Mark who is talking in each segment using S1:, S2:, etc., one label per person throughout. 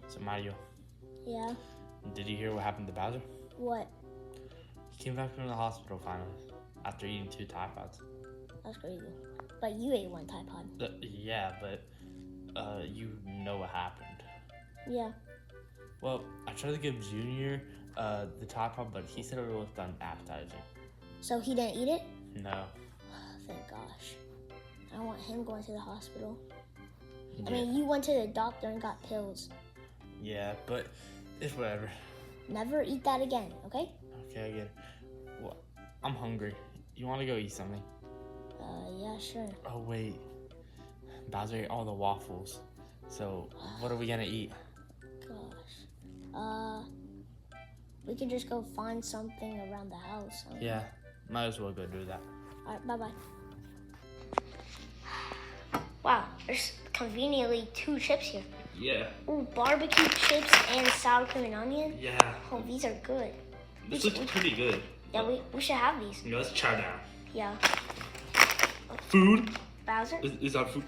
S1: So Mario,
S2: Yeah?
S1: did you hear what happened to Bowser?
S2: What?
S1: He came back from the hospital finally after eating 2 Tide Pods.
S2: That's crazy. But you ate one Tide Pod.
S1: Yeah, but you know what happened.
S2: Yeah.
S1: Well, I tried to give Junior the Tide Pod, but he said it looked unappetizing.
S2: So he didn't eat it?
S1: No.
S2: Thank gosh. I don't want him going to the hospital.
S1: Yeah.
S2: I mean, you went to the doctor and got pills.
S1: Yeah, but it's whatever.
S2: Never eat that again, okay?
S1: Okay, I get it. Well, I'm hungry. You want to go eat something?
S2: Yeah, sure.
S1: Oh, wait. Bowser ate all the waffles. So, what are we going to eat?
S2: Gosh. We can just go find something around the house.
S1: Yeah, might as well go do that.
S2: All right, bye-bye. Wow, there's conveniently 2 chips here.
S1: Yeah.
S2: Ooh, barbecue chips and sour cream and onion.
S1: Yeah.
S2: Oh, these are good.
S1: This looks pretty good.
S2: Yeah, we should have these.
S1: You know, let's chow down.
S2: Yeah.
S1: Food?
S2: Bowser?
S1: Is that food?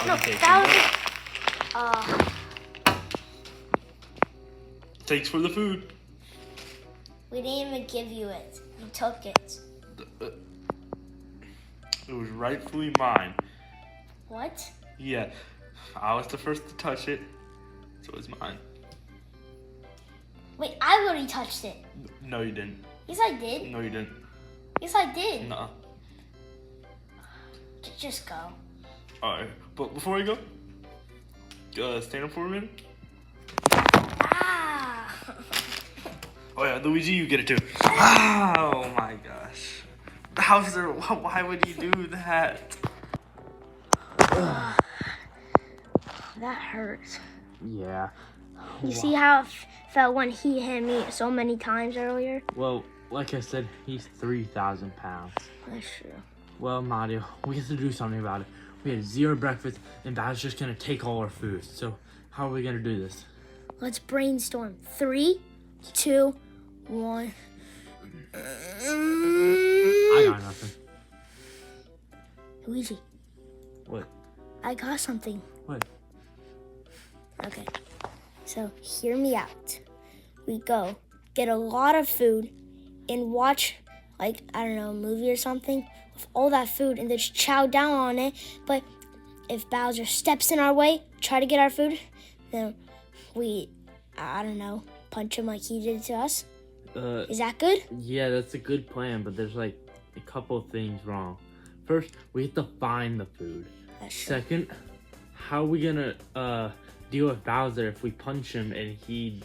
S2: No,
S1: Okay,
S2: Bowser.
S1: Thanks for the food.
S2: We didn't even give you it. You took it.
S1: It was rightfully mine.
S2: What?
S1: Yeah, I was the first to touch it, so it's mine.
S2: Wait, I already touched it.
S1: No, you didn't.
S2: Yes, I did.
S1: No, you didn't.
S2: Yes, I did.
S1: Nuh-uh.
S2: Just go.
S1: Alright, but before we go, stand up for a minute.
S2: Ah!
S1: Oh yeah, Luigi, you get it too. Oh my gosh. Bowser, why would you do that?
S2: That hurts.
S1: Yeah.
S2: You see how it felt when he hit me so many times earlier?
S1: Well, like I said, he's 3,000 pounds.
S2: That's true.
S1: Well, Mario, we have to do something about it. We had 0 breakfast, and Bowser's just gonna take all our food. So, how are we gonna do this?
S2: Let's brainstorm. 3, 2, 1.
S1: I got nothing.
S2: Luigi,
S1: What?
S2: I got something.
S1: What?
S2: Okay, so hear me out. We go get a lot of food and watch, like, I don't know, a movie or something with all that food and then just chow down on it. But if Bowser steps in our way, try to get our food, then we, I don't know, punch him like he did to us. Is that good?
S1: Yeah, that's a good plan, but there's like a couple things wrong. First, we have to find the food.
S2: That's true.
S1: Second, how are we gonna deal with Bowser if we punch him and he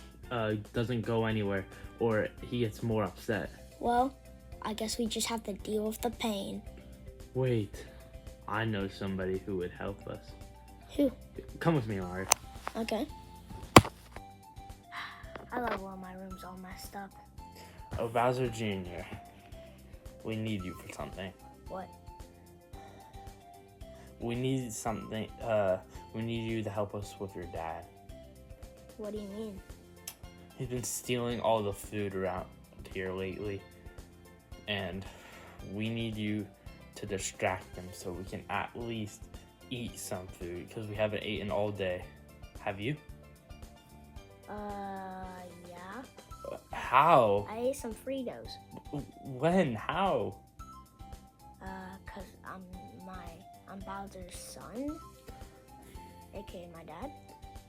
S1: doesn't go anywhere or he gets more upset?
S2: Well, I guess we just have to deal with the pain.
S1: Wait, I know somebody who would help us.
S2: Who?
S1: Come with me, Mario.
S2: Okay. I love when my room's all messed up.
S1: Oh, Bowser Jr., we need you for something.
S2: What?
S1: We need something, we need you to help us with your dad.
S2: What do you mean?
S1: He's been stealing all the food around here lately, and we need you to distract him so we can at least eat some food, because we haven't eaten all day. Have you?
S2: Yeah.
S1: How?
S2: I ate some Fritos.
S1: When? How?
S2: 'Cause I'm Bowser's son, aka my dad.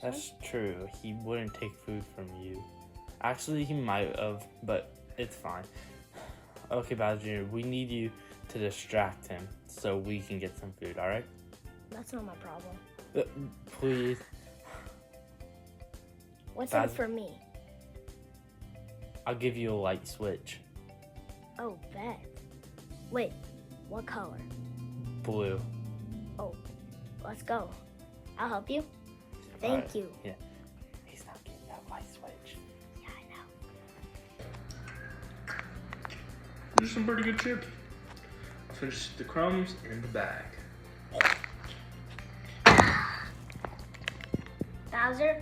S1: That's true. He wouldn't take food from you. Actually, he might have, but it's fine. Okay, Bowser Jr., we need you to distract him so we can get some food, alright?
S2: That's not my problem.
S1: Please.
S2: What's in for me?
S1: I'll give you a light switch.
S2: Oh, bet. Wait, what color?
S1: Blue.
S2: Oh, let's go. I'll help you. Thank you.
S1: Yeah. He's not getting that light switch.
S2: Yeah, I know.
S1: These are some pretty good chips. Finish the crumbs in the bag.
S2: Bowser,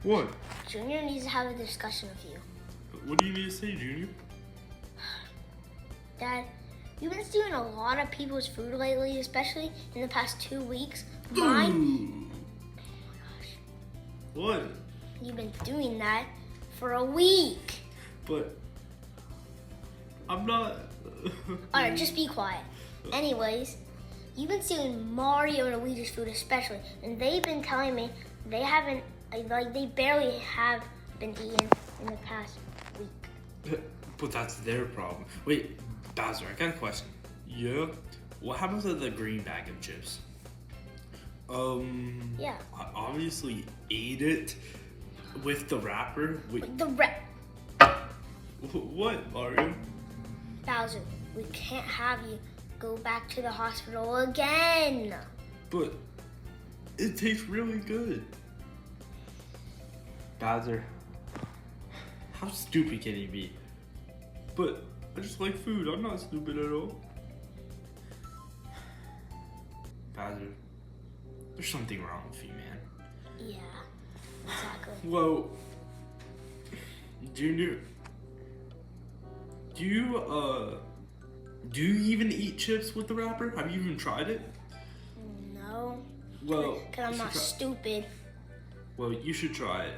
S1: What?
S2: Junior needs to have a discussion with you.
S1: What do you need to say, Junior?
S2: Dad, you've been stealing a lot of people's food lately, especially in the past 2 weeks. Mine. Oh my gosh.
S3: What?
S2: You've been doing that for a week.
S3: But I'm not.
S2: Alright, just be quiet. Anyways, you've been stealing Mario and Luigi's food especially, and they've been telling me they haven't, like they barely have been eaten in the past week.
S3: But that's their problem. Wait, Bowser, I got a question.
S1: Yeah.
S3: What happens to the green bag of chips?
S2: Yeah.
S3: I obviously ate it with the wrapper. Wait, what, Mario?
S2: Bowser, we can't have you go back to the hospital again.
S3: But it tastes really good.
S1: Bowser.
S3: How stupid can he be? But I just like food. I'm not stupid at all. Bowser, there's something wrong with you, man.
S2: Yeah, exactly.
S3: Well, Junior, do you even eat chips with the wrapper? Have you even tried it?
S2: No.
S3: Well,
S2: Because I'm
S3: you
S2: not
S3: should try-
S2: stupid.
S3: Well, you should try it.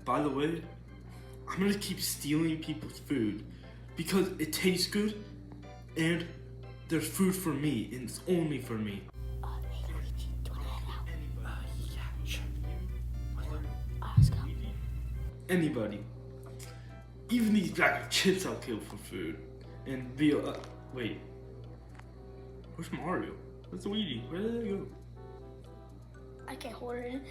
S3: By the way, I'm gonna keep stealing people's food because it tastes good and there's food for me and it's only for me.
S2: Hey, Luigi, do you want to head out?
S3: Yeah, sure.
S2: Let's go.
S3: Anybody, even these bag of chips I'll kill for food. And be, wait. Where's Mario? Where's Luigi? Where did they go?
S2: I can't hold it in.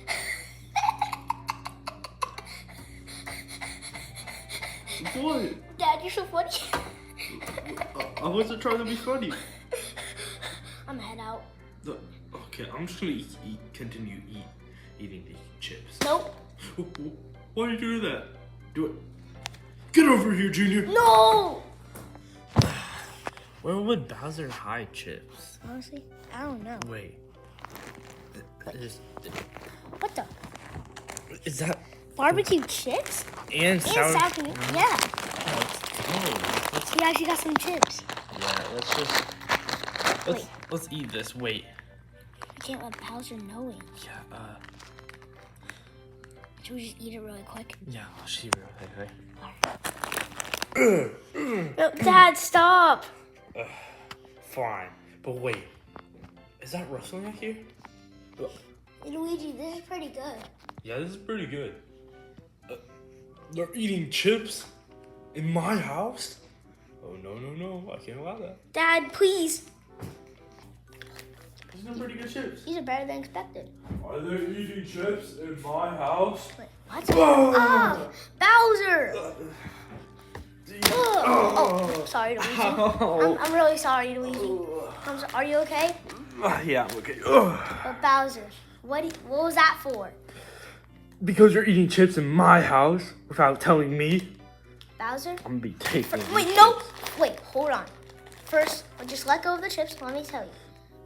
S3: What?
S2: Dad, you're so funny.
S3: I wasn't trying to be funny.
S2: I'm gonna head out.
S3: Okay, I'm just gonna continue eating these chips.
S2: Nope.
S3: Why are you doing that? Do it. Get over here, Junior.
S2: No!
S1: Where would Bowser hide chips?
S2: Honestly, I don't know.
S1: Wait.
S2: What the?
S1: Is that
S2: Barbecue chips?
S1: and sour?
S2: And sour cream. Yeah.
S1: Let's
S2: We actually got some chips.
S1: yeah. Let's eat this. Wait.
S2: I can't let Bowser know it.
S1: Yeah.
S2: Should we just eat it really quick?
S1: Yeah. I'll see you real quick.
S2: No, Dad, stop.
S1: Fine. But wait. Is that rustling right here?
S2: Hey, Luigi, this is pretty good.
S3: Yeah, this is pretty good. They're eating chips in my house? Oh, no. I can't allow that.
S2: Dad, please.
S3: These are pretty good chips.
S2: These are better than expected.
S3: Are they eating chips in my house?
S2: Wait, what? Ah, Bowser! Oh, sorry, Luigi. I'm really sorry, Luigi. Are you okay?
S1: Yeah. I'm okay.
S2: But Bowser, what was that for?
S1: Because you're eating chips in my house without telling me,
S2: Bowser?
S1: I'm gonna be taking.
S2: Wait, no! Wait, hold on. First, just let go of the chips. Let me tell you.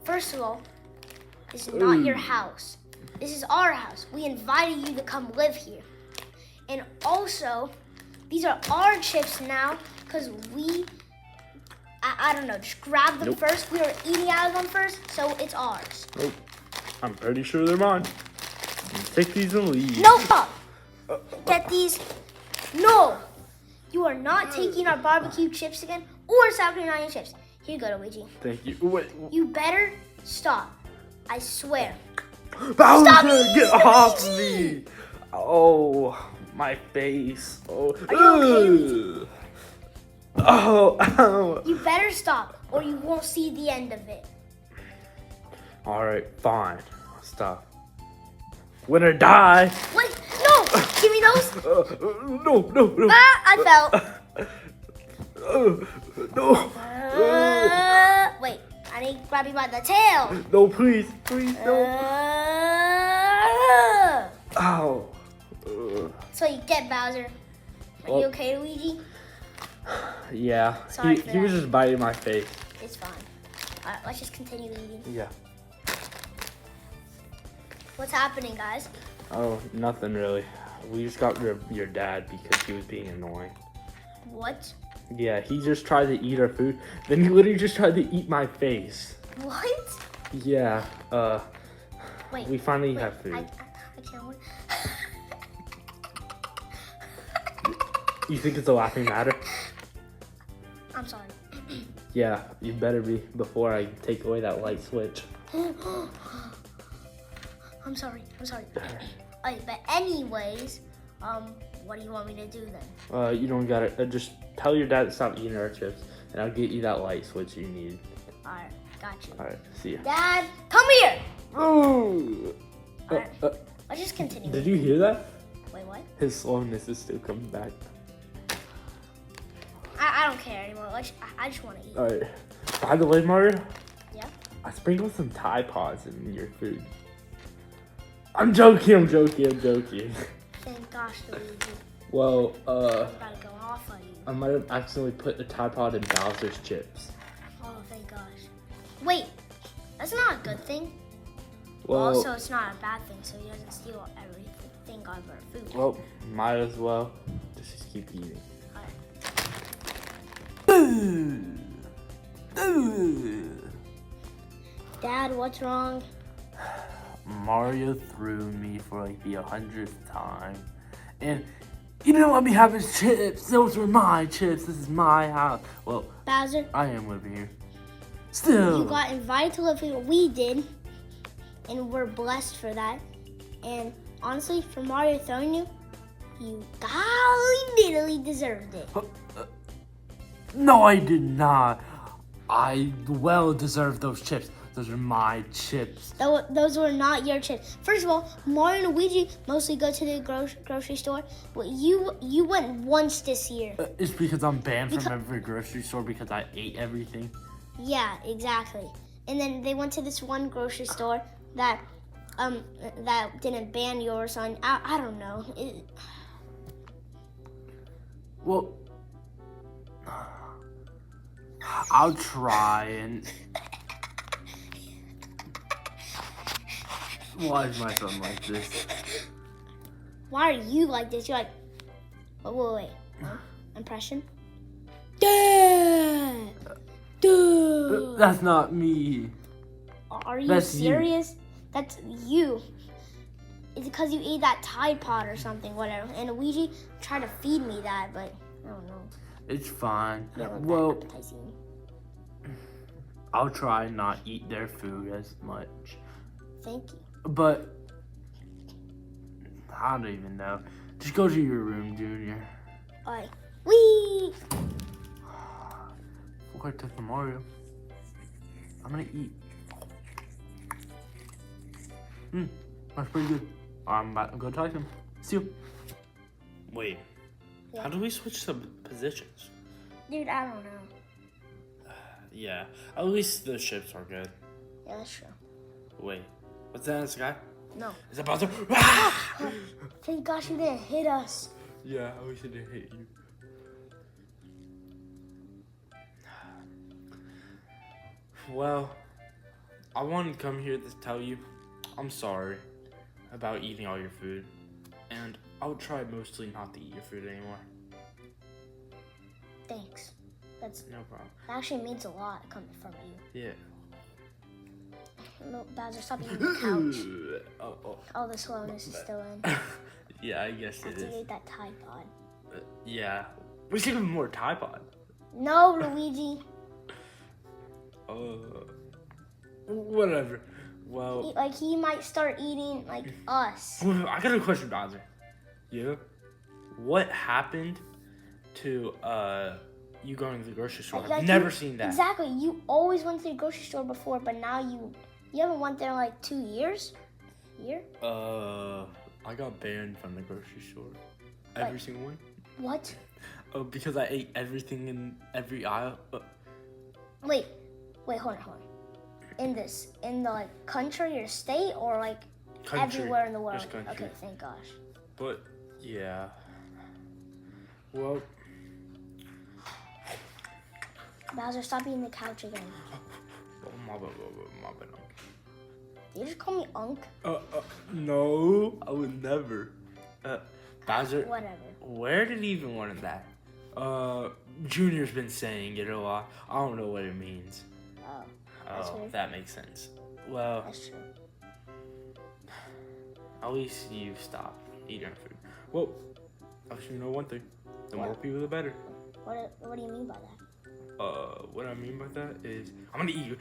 S2: First of all, this is not your house. This is our house. We invited you to come live here. And also, these are our chips now because I don't know, just grab them first. We were eating out of them first, so it's ours.
S1: Nope. I'm pretty sure they're mine. Take these and leave.
S2: No, Pop! Get these. No! You are not taking our barbecue chips again or sour cream and onion chips. Here you go, Luigi.
S1: Thank you. Wait.
S2: You better stop. I swear.
S1: Bowser,
S2: Stop eating,
S1: get off
S2: Luigi!
S1: me! Oh, my face. Oh.
S2: Are you okay,
S1: Oh, ow.
S2: You better stop or you won't see the end of it.
S1: All right, fine. I'll stop. Win or die.
S2: Wait, no! Give me those.
S1: No.
S2: Ah, I fell.
S1: No.
S2: Wait, I need to grab you by the tail.
S1: No, please, no. Ow.
S2: So you get Bowser. Are you okay, Luigi?
S1: Yeah.
S2: Sorry
S1: He
S2: for
S1: was
S2: that.
S1: just biting my face.
S2: It's fine. Alright, let's just continue eating.
S1: Yeah.
S2: What's happening, guys?
S1: Oh, nothing really. We just got rid of your dad because he was being annoying.
S2: What?
S1: Yeah, he just tried to eat our food. Then he literally just tried to eat my face.
S2: What?
S1: Yeah,
S2: Wait.
S1: we finally
S2: wait,
S1: have food.
S2: I can't wait.
S1: You think it's a laughing matter?
S2: I'm sorry.
S1: Yeah, you better be before I take away that light switch.
S2: I'm sorry. Alright, but anyways, what do you want me to do then?
S1: You don't gotta, just tell your dad to stop eating our chips, and I'll get you that light switch you need.
S2: Alright, got you.
S1: Alright, see ya.
S2: Dad, come here!
S1: Ooh.
S2: Alright, let's just continue.
S1: Did you hear that?
S2: Wait, what?
S1: His slowness is still coming back.
S2: I don't care anymore. I just want to eat.
S1: Alright. By the way, Mario,
S2: Yeah?
S1: I sprinkled some Tide Pods in your food. I'm joking.
S2: Thank gosh, Luigi.
S1: Well,
S2: I'm about to go off on you.
S1: I might have accidentally put the Tide Pod in Bowser's chips.
S2: Oh, thank gosh. Wait, that's not a good thing.
S1: Well,
S2: Also, it's not a bad thing, so he doesn't steal everything out of our food.
S1: well, might as well just keep eating.
S2: Dad, what's wrong?
S1: Mario threw me for like the 100th time, and you didn't let me have his chips. Those were my chips. This is my house. Well,
S2: Bowser,
S1: I am living here. Still,
S2: you got invited to live here. We did, and we're blessed for that. And honestly, for Mario throwing you, you golly diddly deserved it.
S1: no, I did not. I well deserve those chips. Those are my chips.
S2: Those were not your chips. First of all, Mario and Luigi mostly go to the grocery store. Well, you went once this year.
S1: It's because I'm banned from every grocery store because I ate everything.
S2: Yeah, exactly. And then they went to this one grocery store that didn't ban yours on. I don't know.
S1: Well, I'll try and. Why is my son like this?
S2: Why are you like this? You're like, wait. Impression? Dad!
S1: That's not me.
S2: Are you
S1: That's
S2: serious?
S1: You.
S2: That's you. It's because you ate that Tide Pod or something, whatever. And Luigi tried to feed me that, but I don't know.
S1: It's fine.
S2: It looked
S1: Well,
S2: appetizing.
S1: I'll try not eat their food as much.
S2: Thank you.
S1: But I don't even know. Just go to your room, Junior.
S2: Alright. Whee!
S1: Before I took the Mario, I'm gonna eat. That's pretty good. I'm about to go type him. See you. Wait.
S2: Yeah.
S1: How do we switch the positions?
S2: Dude, I don't know.
S1: Yeah. At least the ships are good.
S2: Yeah, that's true.
S1: Wait. What's that in the sky?
S2: No.
S1: Is that Bowser?
S2: Thank gosh you didn't hit us.
S1: Yeah, I wish I didn't hit you. Well, I wanted to come here to tell you I'm sorry about eating all your food. And I'll try mostly not to eat your food anymore.
S2: Thanks. That's
S1: No problem.
S2: that actually means a lot coming from you.
S1: Yeah.
S2: No, Bowser, stop eating the couch. Oh, the slowness is still in.
S1: Yeah, I guess it
S2: After you
S1: is.
S2: ate that Tide Pod.
S1: Yeah. We should have more Tide Pod.
S2: No, Luigi.
S1: Whatever. Well,
S2: Like, he might start eating, like, us.
S1: I got a question, Bowser. Yeah? What happened to, you going to the grocery store?
S2: Like,
S1: I've never seen that.
S2: Exactly. You always went to the grocery store before, but now you haven't went there in, like, 2 years? Year?
S1: I got banned from the grocery store. Every single one.
S2: What?
S1: Oh, because I ate everything in every aisle.
S2: Wait, hold on. In the, like, country or state, or, like,
S1: Country.
S2: everywhere in the world?
S1: Just country.
S2: Okay, thank gosh.
S1: But, yeah. Well,
S2: Bowser, stop eating the couch again.
S1: my bad.
S2: Did you just call me Unk?
S1: No, I would never. Bowser,
S2: Whatever.
S1: where did he even learn that? Junior's been saying it a lot. I don't know what it means.
S2: Oh, that's
S1: Oh,
S2: weird.
S1: that makes sense. Well,
S2: That's true.
S1: at least you stopped eating food. Well, I should know one thing. The more people, the better.
S2: What do you mean by that?
S1: What I mean by that is I'm gonna eat you.